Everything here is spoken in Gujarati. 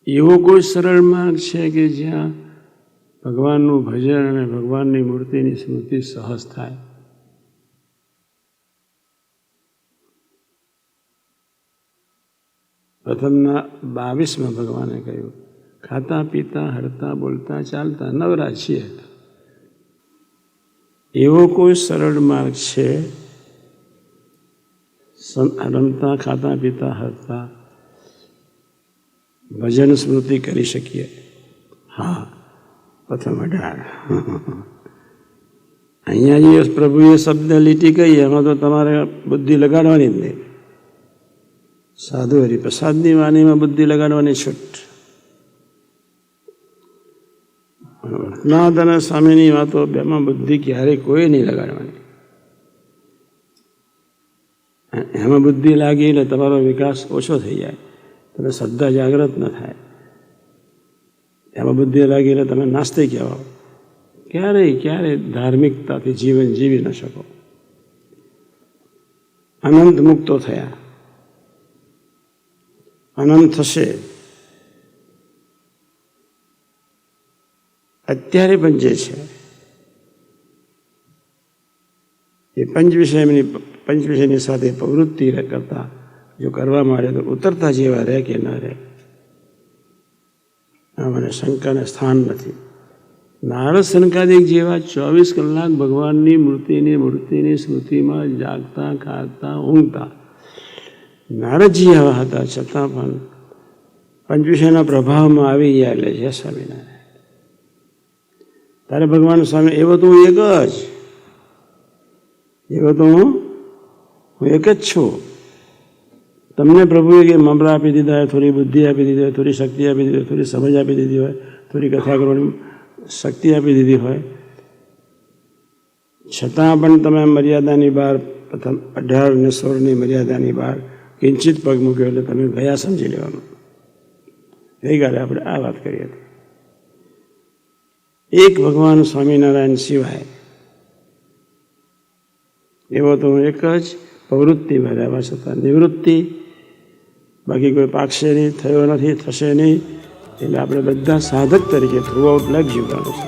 એવો કોઈ સરળ માર્ગ છે કે જ્યાં ભગવાનનું ભજન અને ભગવાનની મૂર્તિની સ્મૃતિ સહજ થાય? પ્રથમના 22માં ભગવાને કહ્યું, ખાતા પીતા હરતા બોલતા ચાલતા નવરા છીએ. એવો કોઈ સરળ માર્ગ છે રમતા ખાતા પીતા હરતા ભજન સ્મૃતિ કરી શકીએ? હા, પ્રથમ 18. અહીંયા જે પ્રભુએ શબ્દ લીટી કહી એમાં તો તમારે બુદ્ધિ લગાડવાની જ નહીં. સાધુ હરિપ્રસાદની વાણીમાં બુદ્ધિ લગાડવાની છૂટ. ભટ્ટનાથ અને સ્વામીની વાતો બેમાં બુદ્ધિ ક્યારેય કોઈ નહીં લગાડવાની. એમાં બુદ્ધિ લાગી એટલે તમારો વિકાસ ઓછો થઈ જાય, તમે શ્રદ્ધા જાગૃત ન થાય. એમાં બુદ્ધિ લાગી એટલે તમે નાસ્તિક કહેવાઓ, ક્યારેય ધાર્મિકતાથી જીવન જીવી ન શકો. અનંત મુક્તો થયા, અનંત થશે. અત્યારે પણ જે છે એ પંચ વિષયની સાથે પ્રવૃત્તિ કરતા જો કરવા માંડે તો ઉતરતા જેવા રહે કે ન રહે, આ મને શંકાને સ્થાન નથી. નારદ સનકાદિક જેવા 24 કલાક ભગવાનની મૂર્તિની સ્મૃતિમાં જાગતા ખાતા ઊંઘતા નારદજી આવા હતા, છતાં પણ પંચવિષયના પ્રભાવમાં આવી ગયા એટલે જય સ્વામિનારાયણ. તારે ભગવાન સ્વામી એવો તો હું એક જ, એવો તો હું એક જ છું. તમને પ્રભુએ કે મમરા આપી દીધા હોય, થોડી બુદ્ધિ આપી દીધી હોય, થોડી શક્તિ આપી દીધી હોય, થોડી સમજ આપી દીધી હોય, થોડી કથા કરવાની શક્તિ આપી દીધી હોય, છતાં પણ તમે મર્યાદાની બહાર, પ્રથમ 18 અને 16ની મર્યાદાની બહાર કિંચિત પગ મૂક્યો એટલે તમે ગયા સમજી લેવાનું. ગઈકાલે આપણે આ વાત કરી હતી. એક ભગવાન સ્વામિનારાયણ સિવાય એવો તો હું એક જ પ્રવૃત્તિમાં રહેવા છતાં નિવૃત્તિ, બાકી કોઈ પાકશે નહીં, થયો નથી, થશે નહીં. એટલે આપણે બધા સાધક તરીકે થ્રુ આઉટ લાઈફ જીવવાનું છે.